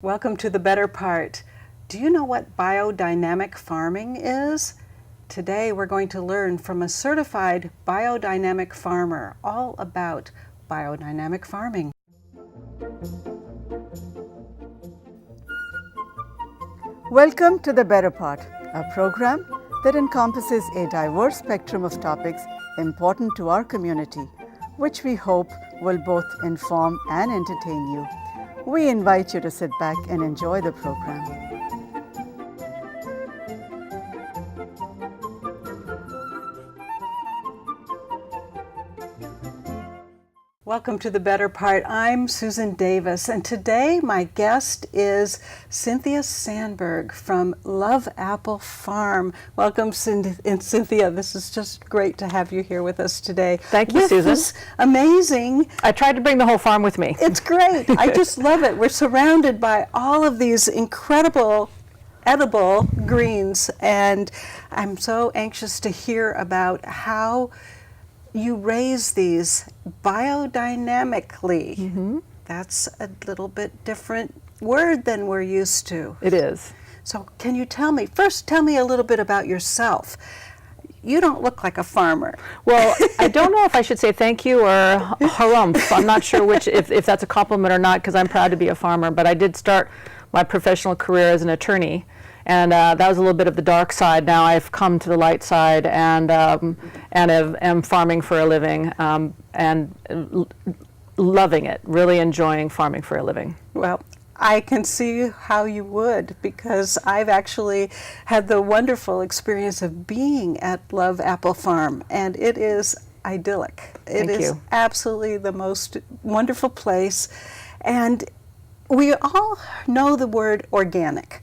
Welcome to the better part. Do you know what biodynamic farming is? Today we're going to learn from a certified biodynamic farmer all about biodynamic farming. Welcome to The Better Part, a program that encompasses a diverse spectrum of topics important to our community, which we hope will both inform and entertain you. We invite you to sit back and enjoy the program. Welcome to the better part. I'm Susan Davis, and today my guest is Cynthia Sandberg from Love Apple Farm. Welcome, Cynthia. This is just great to have you here with us today. Thank you, Susan. This amazing. I tried to bring the whole farm with me. It's great. I just love it. We're surrounded by all of these incredible edible greens, and I'm so anxious to hear about how you raise these biodynamically. Mm-hmm. That's a little bit different word than we're used to. It is. So can you tell me a little bit about yourself. You don't look like a farmer. Well, I don't know if I should say thank you or harumph. I'm not sure which, if that's a compliment or not, because I'm proud to be a farmer, but I did start my professional career as an attorney. And that was a little bit of the dark side. Now I've come to the light side and am farming for a living and loving it, really enjoying farming for a living. Well, I can see how you would, because I've actually had the wonderful experience of being at Love Apple Farm, and it is idyllic. It is absolutely the most wonderful place. And we all know the word organic.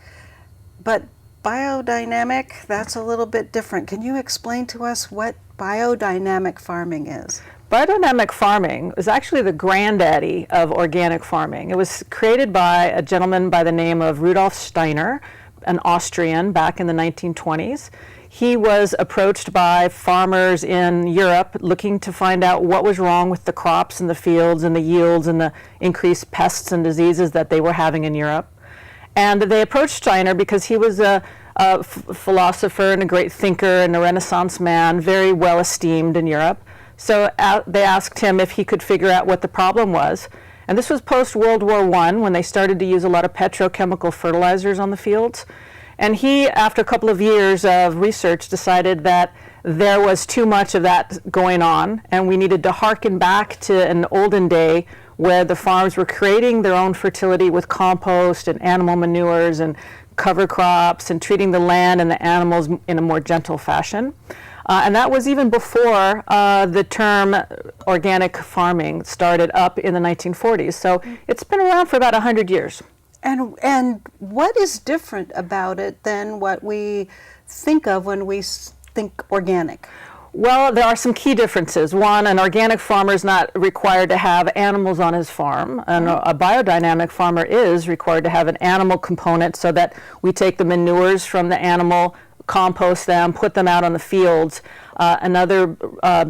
But biodynamic, that's a little bit different. Can you explain to us what biodynamic farming is? Biodynamic farming is actually the granddaddy of organic farming. It was created by a gentleman by the name of Rudolf Steiner, an Austrian, back in the 1920s. He was approached by farmers in Europe looking to find out what was wrong with the crops in the fields and the yields and the increased pests and diseases that they were having in Europe. And they approached Steiner because he was a philosopher and a great thinker and a Renaissance man, very well esteemed in Europe. So they asked him if he could figure out what the problem was. And this was post-World War I, when they started to use a lot of petrochemical fertilizers on the fields. And he, after a couple of years of research, decided that there was too much of that going on, and we needed to harken back to an olden day where the farms were creating their own fertility with compost and animal manures and cover crops and treating the land and the animals in a more gentle fashion. And that was even before the term organic farming started up in the 1940s. So it's been around for about 100 years. And what is different about it than what we think of when we think organic? Well, there are some key differences. One, an organic farmer is not required to have animals on his farm, and a biodynamic farmer is required to have an animal component, so that we take the manures from the animal, compost them, put them out on the fields. Another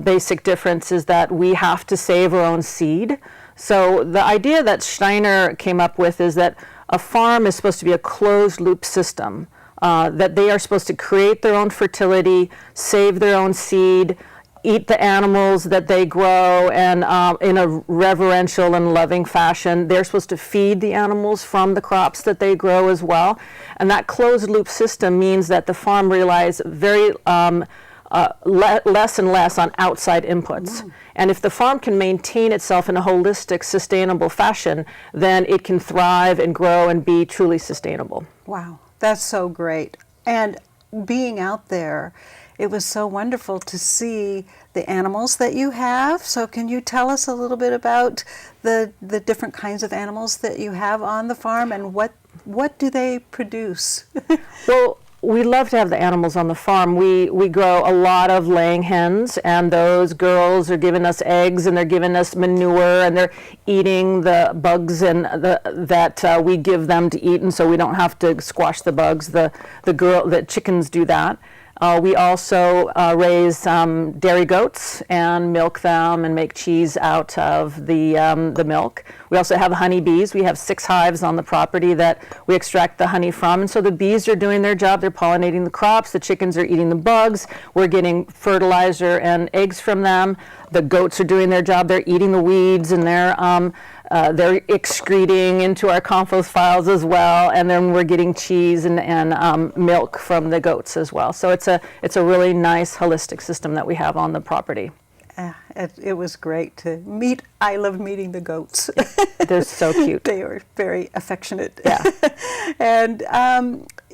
basic difference is that we have to save our own seed. So the idea that Steiner came up with is that a farm is supposed to be a closed loop system. That they are supposed to create their own fertility, save their own seed, eat the animals that they grow, and in a reverential and loving fashion. They're supposed to feed the animals from the crops that they grow as well. And that closed loop system means that the farm relies very less and less on outside inputs. Mm. And if the farm can maintain itself in a holistic, sustainable fashion, then it can thrive and grow and be truly sustainable. Wow. That's so great. And being out there, it was so wonderful to see the animals that you have. So can you tell us a little bit about the different kinds of animals that you have on the farm, and what do they produce? Well, we love to have the animals on the farm. We grow a lot of laying hens, and those girls are giving us eggs, and they're giving us manure, and they're eating the bugs and that we give them to eat, and so we don't have to squash the bugs. The chickens do that. We also raise dairy goats and milk them and make cheese out of the milk. We also have honeybees. We have 6 hives on the property that we extract the honey from. And so the bees are doing their job. They're pollinating the crops. The chickens are eating the bugs. We're getting fertilizer and eggs from them. The goats are doing their job. They're eating the weeds, and they're excreting into our compost piles as well. And then we're getting cheese and milk from the goats as well. So it's a really nice holistic system that we have on the property. It was great to meet. I love meeting the goats. They're so cute. They are very affectionate. Yeah. And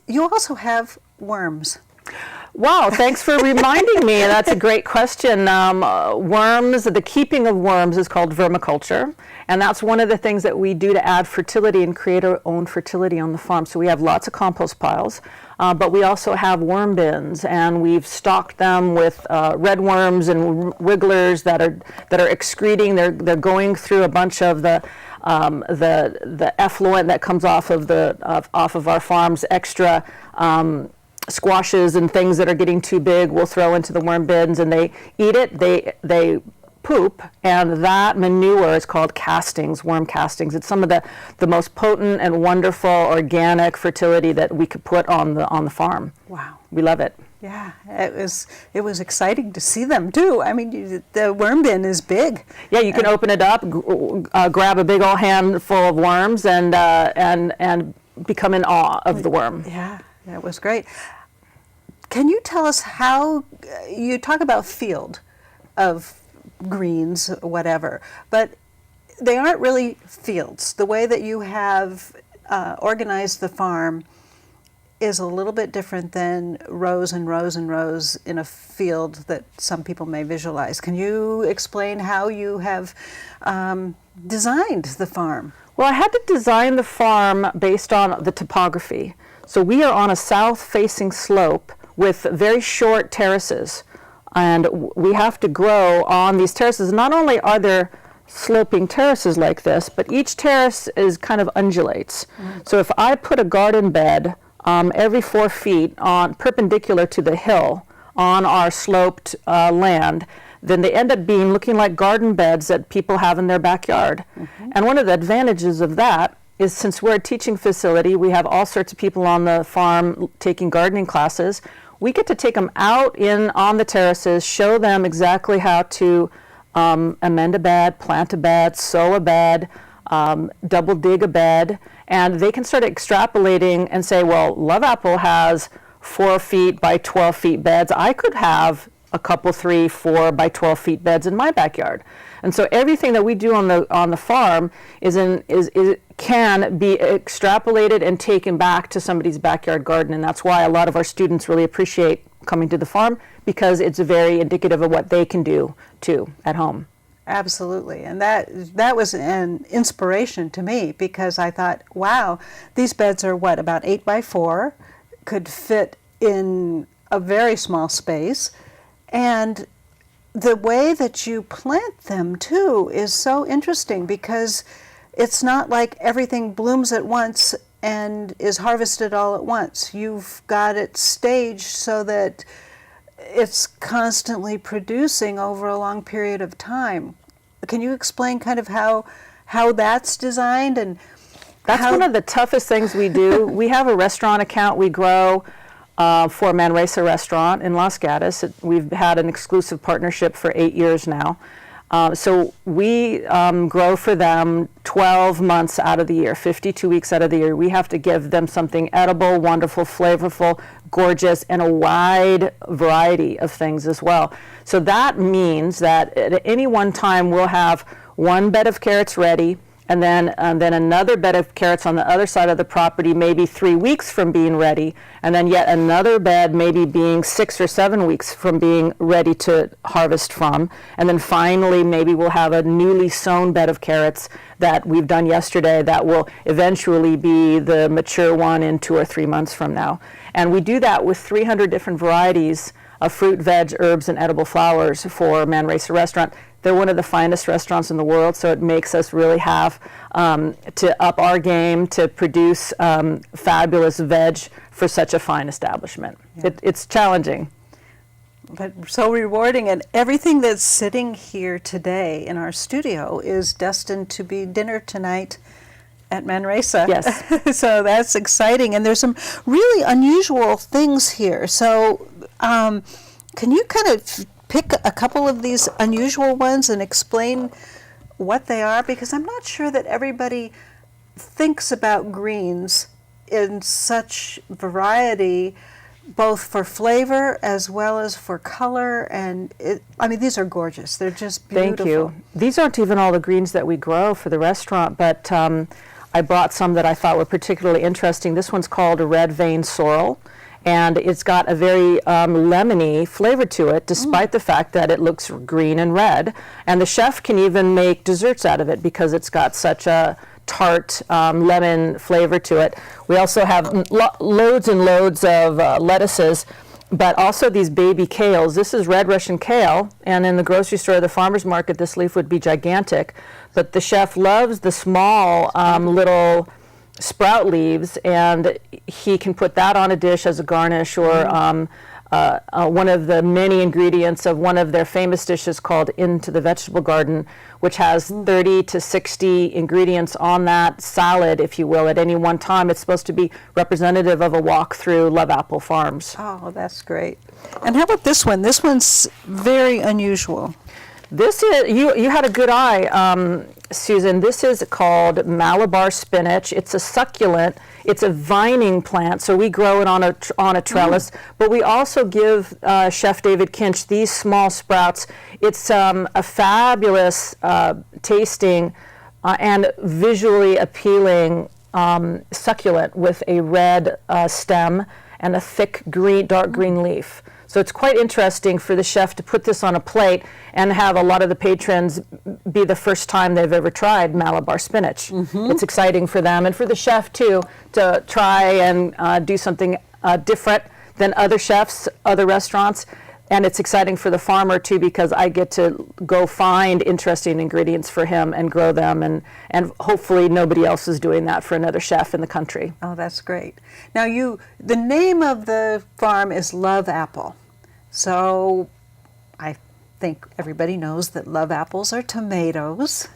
you also have worms. Wow, thanks for reminding me. That's a great question. Worms, the keeping of worms is called vermiculture, and that's one of the things that we do to add fertility and create our own fertility on the farm. So we have lots of compost piles, but we also have worm bins, and we've stocked them with red worms and wigglers that are excreting. They're going through a bunch of the effluent that comes off of our farm's extra squashes and things that are getting too big. We'll throw into the worm bins, and they eat it. They poop, and that manure is called castings, worm castings. It's some of the most potent and wonderful organic fertility that we could put on the farm. Wow. We love it. Yeah, it was exciting to see them too. I mean, the worm bin is big. Yeah, you can open it up, grab a big old handful of worms, and become in awe of the worm. Yeah, that was great. Can you tell us how you talk about field of greens, whatever, but they aren't really fields. The way that you have organized the farm is a little bit different than rows and rows and rows in a field that some people may visualize. Can you explain how you have designed the farm? Well, I had to design the farm based on the topography. So we are on a south-facing slope with very short terraces, and we have to grow on these terraces. Not only are there sloping terraces like this, but each terrace is kind of undulates. So if I put a garden bed every 4 feet on perpendicular to the hill on our sloped land, then they end up looking like garden beds that people have in their backyard. And one of the advantages of that is, since we're a teaching facility, we have all sorts of people on the farm taking gardening classes. We get to take them out on the terraces, show them exactly how to amend a bed, plant a bed, sow a bed, double dig a bed, and they can start extrapolating and say, well, Love Apple has 4 feet by 12 feet beds. I could have a couple 3, 4 by 12 feet beds in my backyard. And so everything that we do on the farm can be extrapolated and taken back to somebody's backyard garden, and that's why a lot of our students really appreciate coming to the farm, because it's very indicative of what they can do too at home. Absolutely, and that was an inspiration to me, because I thought, wow, these beds are about 8 by 4, could fit in a very small space, and the way that you plant them too is so interesting, because it's not like everything blooms at once and is harvested all at once. You've got it staged so that it's constantly producing over a long period of time. Can you explain kind of how that's designed? And that's one of the toughest things we do. We have a restaurant account we grow for Manresa Restaurant in Los Gatos. We've had an exclusive partnership for 8 years now. So we grow for them 12 months out of the year, 52 weeks out of the year. We have to give them something edible, wonderful, flavorful, gorgeous, and a wide variety of things as well. So that means that at any one time we'll have one bed of carrots ready, and then another bed of carrots on the other side of the property, maybe 3 weeks from being ready, and then yet another bed maybe being 6 or 7 weeks from being ready to harvest from. And then finally, maybe we'll have a newly sown bed of carrots that we've done yesterday that will eventually be the mature one in 2 or 3 months from now. And we do that with 300 different varieties of fruit, veg, herbs, and edible flowers for Manresa Restaurant. They're one of the finest restaurants in the world, so it makes us really have to up our game to produce fabulous veg for such a fine establishment. Yeah. It's challenging. but so rewarding. And everything that's sitting here today in our studio is destined to be dinner tonight at Manresa. Yes. So that's exciting. And there's some really unusual things here. So can you kind of pick a couple of these unusual ones and explain what they are? Because I'm not sure that everybody thinks about greens in such variety, both for flavor as well as for color. And I mean, these are gorgeous. They're just beautiful. Thank you. These aren't even all the greens that we grow for the restaurant, but I brought some that I thought were particularly interesting. This one's called a red vein sorrel, and it's got a very lemony flavor to it, despite the fact that it looks green and red. And the chef can even make desserts out of it because it's got such a tart lemon flavor to it. We also have loads and loads of lettuces, but also these baby kales. This is red Russian kale, and in the grocery store or the farmer's market, this leaf would be gigantic. But the chef loves the small little sprout leaves, and he can put that on a dish as a garnish, or one of the many ingredients of one of their famous dishes called Into the Vegetable Garden, which has 30 to 60 ingredients on that salad, if you will, at any one time. It's supposed to be representative of a walk through Love Apple Farms. Oh, that's great. And how about this one? This one's very unusual. This is, you had a good eye, Susan. This is called Malabar spinach. It's a succulent. It's a vining plant, so we grow it on a trellis. But we also give Chef David Kinch these small sprouts. It's a fabulous tasting and visually appealing succulent with a red stem and a thick green, dark green leaf. So it's quite interesting for the chef to put this on a plate and have a lot of the patrons be the first time they've ever tried Malabar spinach. It's exciting for them and for the chef too to try and do something different than other chefs, other restaurants. And it's exciting for the farmer too, because I get to go find interesting ingredients for him and grow them, and hopefully nobody else is doing that for another chef in the country. Oh, that's great. Now the name of the farm is Love Apple. So I think everybody knows that love apples are tomatoes.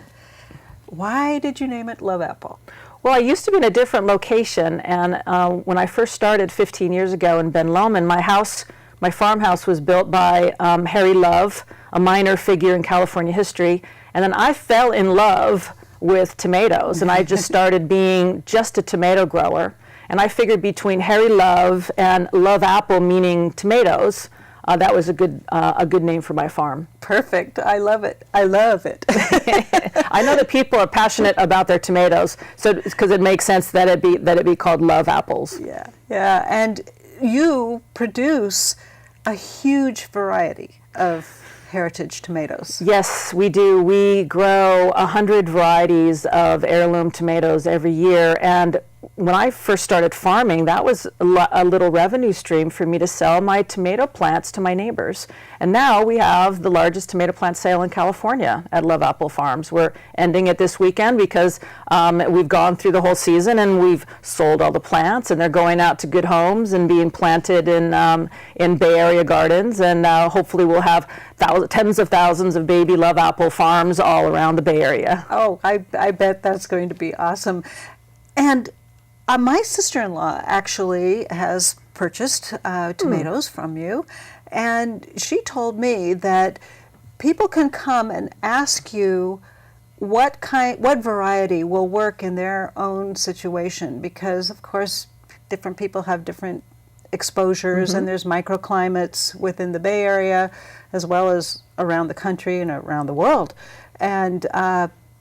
Why did you name it Love Apple? Well, I used to be in a different location, and when I first started 15 years ago in Ben Lomond, my farmhouse was built by Harry Love, a minor figure in California history, and then I fell in love with tomatoes, and I just started being just a tomato grower. And I figured between Harry Love and Love Apple, meaning tomatoes, that was a good name for my farm. Perfect. I love it. I love it. I know that people are passionate about their tomatoes, so because it makes sense that it be called Love Apples. Yeah, yeah. And you produce a huge variety of heritage tomatoes. Yes, we do. We grow 100 varieties of heirloom tomatoes every year, and when I first started farming, that was a little revenue stream for me to sell my tomato plants to my neighbors. And now we have the largest tomato plant sale in California at Love Apple Farms. We're ending it this weekend because we've gone through the whole season and we've sold all the plants, and they're going out to good homes and being planted in Bay Area gardens. And hopefully we'll have tens of thousands of baby Love Apple Farms all around the Bay Area. Oh, I bet that's going to be awesome. And my sister-in-law actually has purchased tomatoes from you, and she told me that people can come and ask you what variety will work in their own situation, because of course different people have different exposures, and there's microclimates within the Bay Area as well as around the country and around the world. And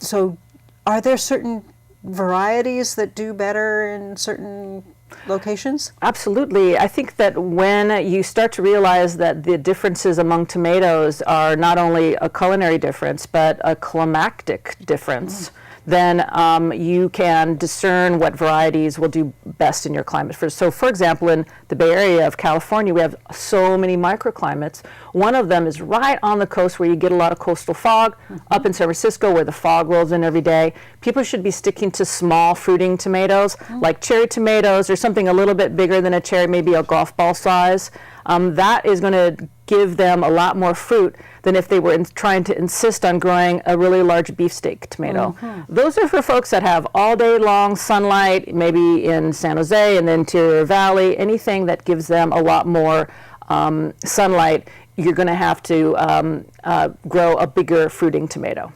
so are there certain varieties that do better in certain locations? Absolutely. I think that when you start to realize that the differences among tomatoes are not only a culinary difference, but a climactic difference, then you can discern what varieties will do best in your climate. So for example, in the Bay Area of California, we have so many microclimates. One of them is right on the coast where you get a lot of coastal fog. Up in San Francisco, where the fog rolls in every day, people should be sticking to small fruiting tomatoes, like cherry tomatoes or something a little bit bigger than a cherry, maybe a golf ball size. that is going to give them a lot more fruit than if they were trying to insist on growing a really large beefsteak tomato. Those are for folks that have all day long sunlight, maybe in San Jose and the interior valley, anything that gives them a lot more sunlight. You're going to have to grow a bigger fruiting tomato.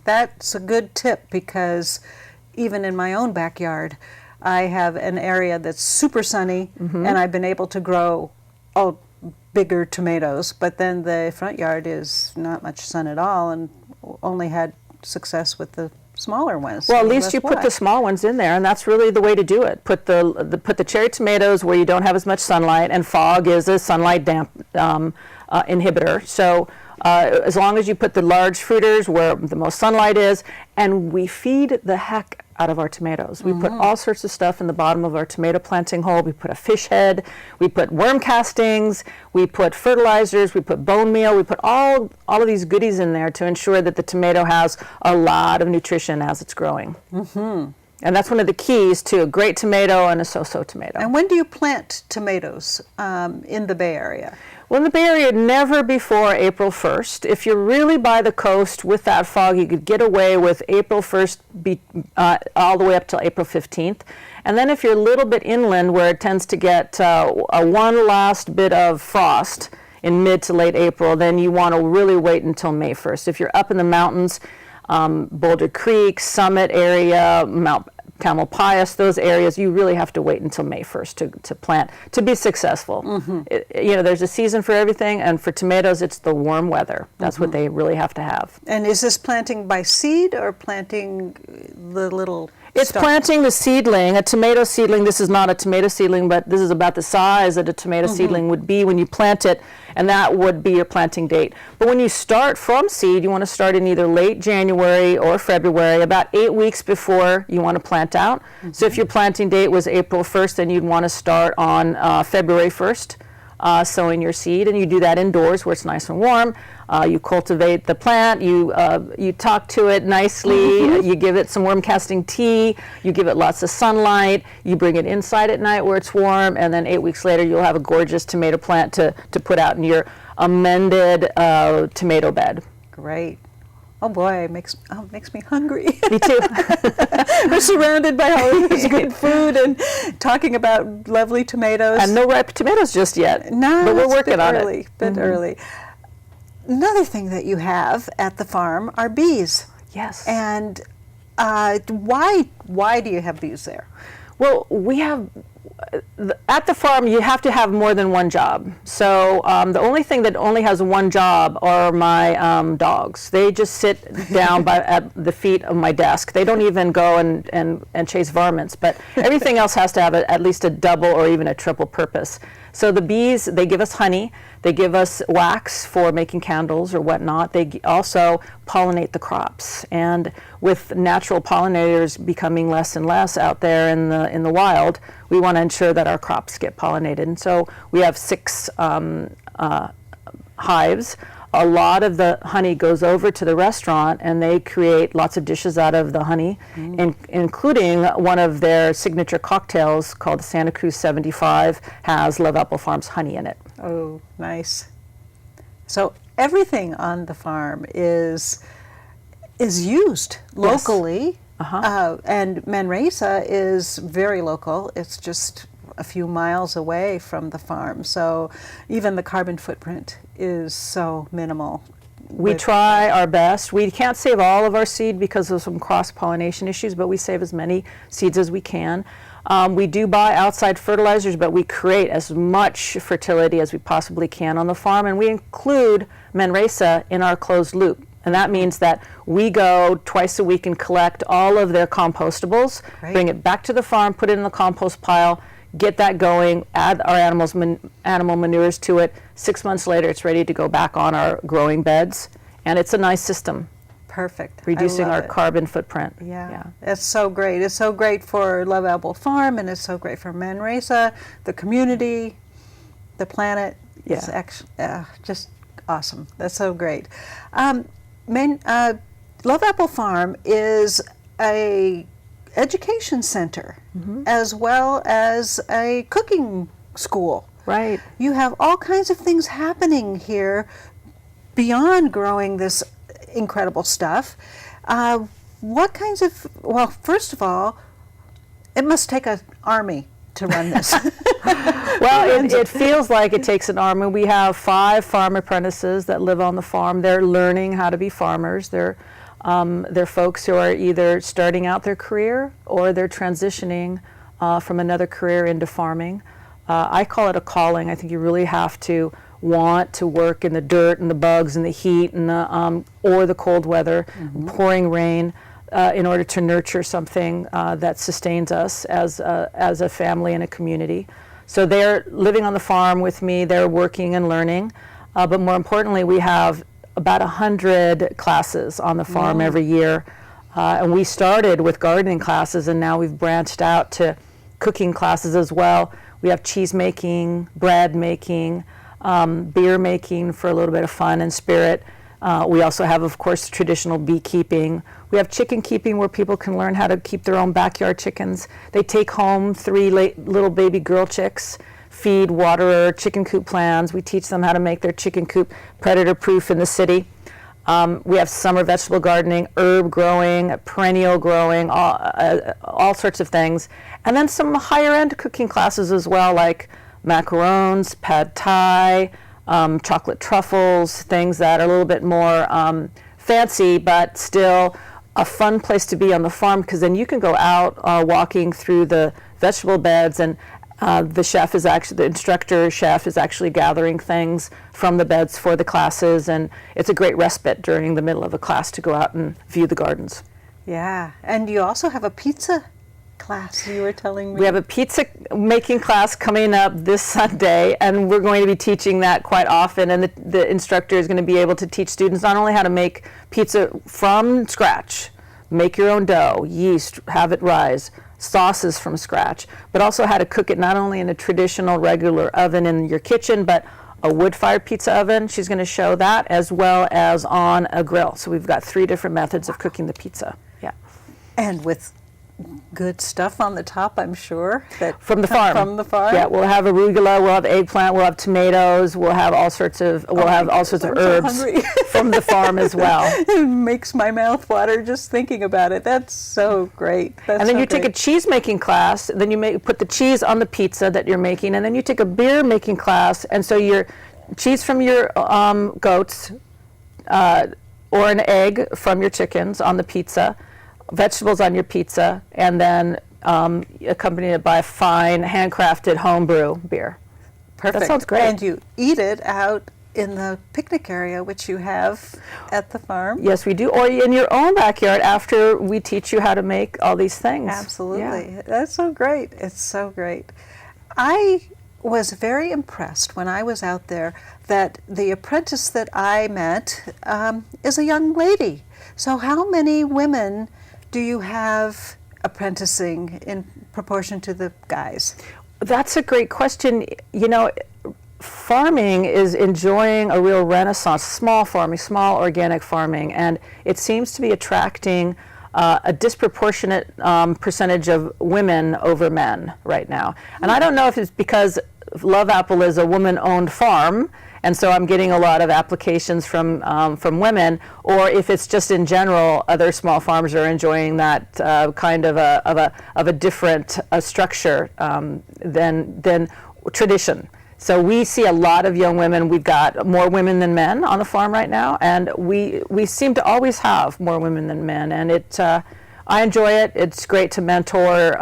That's a good tip, because even in my own backyard, I have an area that's super sunny, and I've been able to grow bigger tomatoes, but then the front yard is not much sun at all, and only had success with the smaller ones. Well, at least you put the small ones in there, and that's really the way to do it. Put the cherry tomatoes where you don't have as much sunlight, and fog is a sunlight inhibitor. So as long as you put the large fruiters where the most sunlight is, and we feed the heck out of our tomatoes. We put all sorts of stuff in the bottom of our tomato planting hole. We put a fish head, we put worm castings, we put fertilizers, we put bone meal, we put all of these goodies in there to ensure that the tomato has a lot of nutrition as it's growing. And that's one of the keys to a great tomato and a so-so tomato. And when do you plant tomatoes in the Bay Area? Well, in the Bay Area, never before April 1st. If you're really by the coast with that fog, you could get away with April 1st all the way up till April 15th. And then if you're a little bit inland where it tends to get one last bit of frost in mid to late April, then you want to really wait until May 1st. If you're up in the mountains, Boulder Creek, Summit area, Mount Tamalpais, those areas, you really have to wait until May 1st to plant to be successul. There's a season for everything, and for tomatoes, it's the warm weather. That's what they really have to have. And is this planting by seed or planting the little It's stuff? planting the seedling, a tomato seedling. This is not a tomato seedling, but this is about the size that a tomato seedling would be when you plant it, and that would be your planting date. But when you start from seed, you want to start in either late January or February, about 8 weeks before you want to plant out. So if your planting date was April 1st, then you'd want to start on February 1st. Sowing your seed, and you do that indoors where it's nice and warm. You cultivate the plant, you talk to it nicely, you give it some worm casting tea, you give it lots of sunlight, you bring it inside at night where it's warm, and then 8 weeks later you'll have a gorgeous tomato plant to put out in your amended tomato bed. Great. Oh boy, it makes me hungry. Me too. We're surrounded by all this good food and talking about lovely tomatoes. And no ripe tomatoes just yet. No, but we're it's working on early, it. Bit early. Another thing that you have at the farm are bees. Yes. And why do you have bees there? Well, we have, at the farm, you have to have more than one job. So the only thing that only has one job are my dogs. They just sit down at the feet of my desk. They don't even go and chase varmints, but everything else has to have at least a double or even a triple purpose. So the bees, they give us honey, they give us wax for making candles or whatnot. They also pollinate the crops. And with natural pollinators becoming less and less out there in the wild, we want to ensure that our crops get pollinated. And so we have 6 hives. A lot of the honey goes over to the restaurant, and they create lots of dishes out of the honey, including one of their signature cocktails called the Santa Cruz 75 has Love Apple Farm's honey in it. Oh, nice. So everything on the farm is used locally, and Manresa is very local. It's just a few miles away from the farm, so even the carbon footprint is so minimal. We try our best. We can't save all of our seed because of some cross-pollination issues, but we save as many seeds as we can. We do buy outside fertilizers, but we create as much fertility as we possibly can on the farm, and we include Manresa in our closed loop. And that means that we go twice a week and collect all of their compostables, bring it back to the farm, put it in the compost pile, get that going, add our animal manures to it. 6 months later, it's ready to go back on our growing beds. And it's a nice system. Perfect. Reducing our carbon footprint. Yeah, it's so great. It's so great for Love Apple Farm, and it's so great for Manresa, the community, the planet. It's just awesome. That's so great. Love Apple Farm is a education center as well as a cooking school. Right. You have all kinds of things happening here beyond growing this incredible stuff. What kinds of, well, first of all, it must take an army to run this. Well, it feels like it takes an army. We have 5 farm apprentices that live on the farm. They're learning how to be farmers. They're folks who are either starting out their career or they're transitioning from another career into farming. I call it a calling. I think you really have to want to work in the dirt and the bugs and the heat and the or the cold weather, pouring rain, in order to nurture something that sustains us as a family and a community. So they're living on the farm with me. They're working and learning, but more importantly, we have about 100 classes on the farm every year, and we started with gardening classes, and now we've branched out to cooking classes as well. We have cheese making, bread making, beer making for a little bit of fun and spirit. We also have, of course, traditional beekeeping. We have chicken keeping where people can learn how to keep their own backyard chickens. They take home 3 little baby girl chicks, feed, water, chicken coop plans. We teach them how to make their chicken coop predator-proof in the city. We have summer vegetable gardening, herb growing, perennial growing, all sorts of things. And then some higher-end cooking classes as well, like macarons, pad thai, chocolate truffles, things that are a little bit more fancy, but still a fun place to be on the farm, because then you can go out walking through the vegetable beds, and the instructor chef is actually gathering things from the beds for the classes, and it's a great respite during the middle of a class to go out and view the gardens. Yeah, and you also have a pizza class, you were telling me. We have a pizza making class coming up this Sunday, and we're going to be teaching that quite often, and the instructor is going to be able to teach students not only how to make pizza from scratch, make your own dough, yeast, have it rise, sauces from scratch, but also how to cook it not only in a traditional regular oven in your kitchen, but a wood-fired pizza oven. She's going to show that, as well as on a grill. So we've got 3 different methods of cooking the pizza. Yeah. And with good stuff on the top, I'm sure. That from the farm. From the farm. Yeah, we'll have arugula, we'll have eggplant, we'll have tomatoes, we'll have all sorts of herbs So from the farm as well. It makes my mouth water just thinking about it. That's so great. That's and then so you take a cheese making class, then you put the cheese on the pizza that you're making, and then you take a beer making class, and so your cheese from your goats, or an egg from your chickens on the pizza, vegetables on your pizza, and then accompanied it by a fine handcrafted homebrew beer. Perfect. That sounds great. And you eat it out in the picnic area, which you have at the farm. Yes, we do. Or in your own backyard after we teach you how to make all these things. Absolutely. Yeah. That's so great. It's so great. I was very impressed when I was out there that the apprentice that I met is a young lady. So how many women do you have apprenticing in proportion to the guys? That's a great question. You know, farming is enjoying a real renaissance, small farming, small organic farming, and it seems to be attracting a disproportionate percentage of women over men right now. And I don't know if it's because Love Apple is a woman-owned farm, and so I'm getting a lot of applications from women, or if it's just in general, other small farms are enjoying that kind of a different structure than tradition. So we see a lot of young women. We've got more women than men on the farm right now, and we seem to always have more women than men. And I enjoy it. It's great to mentor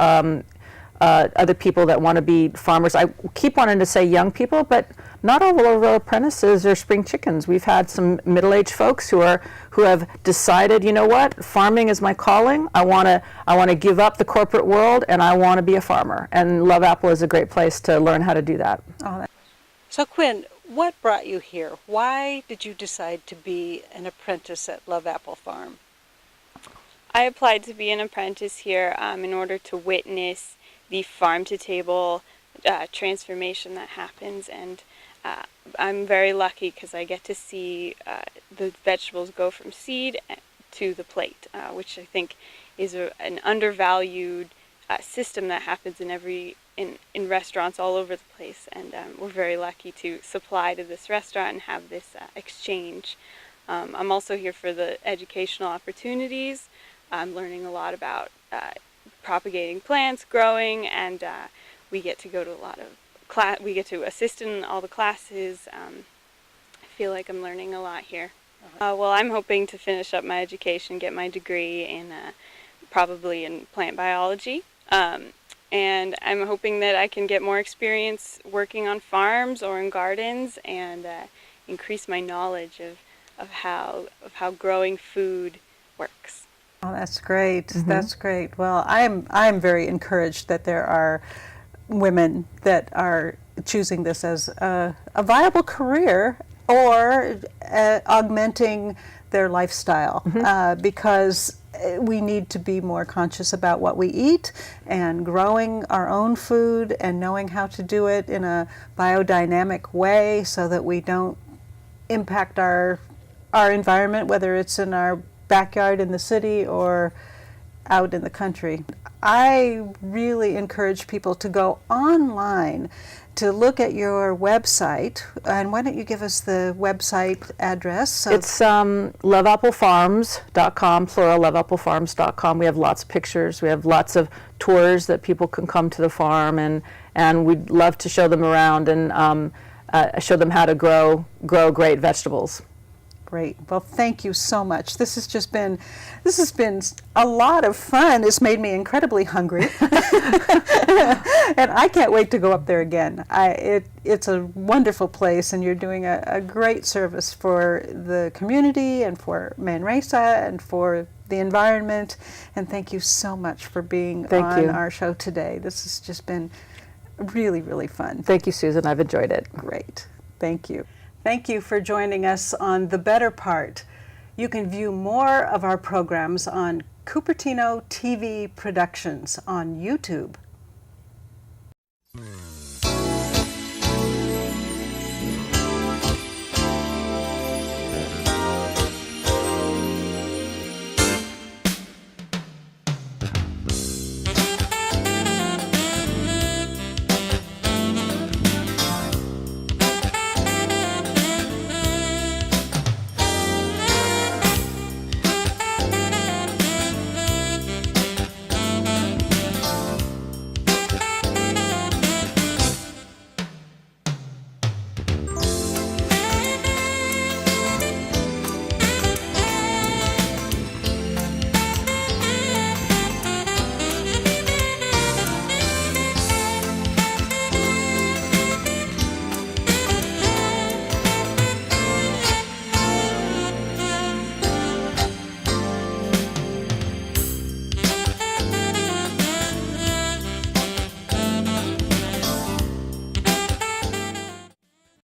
other people that want to be farmers. I keep wanting to say young people, but not all of our apprentices are spring chickens. We've had some middle-aged folks who have decided, you know what, farming is my calling. I want to give up the corporate world, and I want to be a farmer. And Love Apple is a great place to learn how to do that. So Quinn, what brought you here? Why did you decide to be an apprentice at Love Apple Farm? I applied to be an apprentice here in order to witness the farm-to-table transformation that happens, and I'm very lucky because I get to see the vegetables go from seed to the plate, which I think is an undervalued system that happens in restaurants all over the place, and we're very lucky to supply to this restaurant and have this exchange. I'm also here for the educational opportunities. I'm learning a lot about propagating plants, growing, and we get to go to a lot of we get to assist in all the classes. I feel like I'm learning a lot here. Well, I'm hoping to finish up my education, get my degree in probably in plant biology. And I'm hoping that I can get more experience working on farms or in gardens, and increase my knowledge of how growing food works. Oh, that's great. That's great. Well, I'm very encouraged that there are women that are choosing this as a viable career, or augmenting their lifestyle, because we need to be more conscious about what we eat, and growing our own food and knowing how to do it in a biodynamic way so that we don't impact our environment, whether it's in our backyard in the city or out in the country. I really encourage people to go online to look at your website. And why don't you give us the website address? It's loveapplefarms.com, plural, loveapplefarms.com. We have lots of pictures. We have lots of tours that people can come to the farm, and we'd love to show them around and show them how to grow great vegetables. Great. Well, thank you so much. This has been a lot of fun. It's made me incredibly hungry, and I can't wait to go up there again. It's a wonderful place, and you're doing a great service for the community and for Manresa and for the environment. And thank you so much for being on our show today. This has just been really, really fun. Thank you, Susan. I've enjoyed it. Great. Thank you. Thank you for joining us on The Better Part. You can view more of our programs on Cupertino TV Productions on YouTube.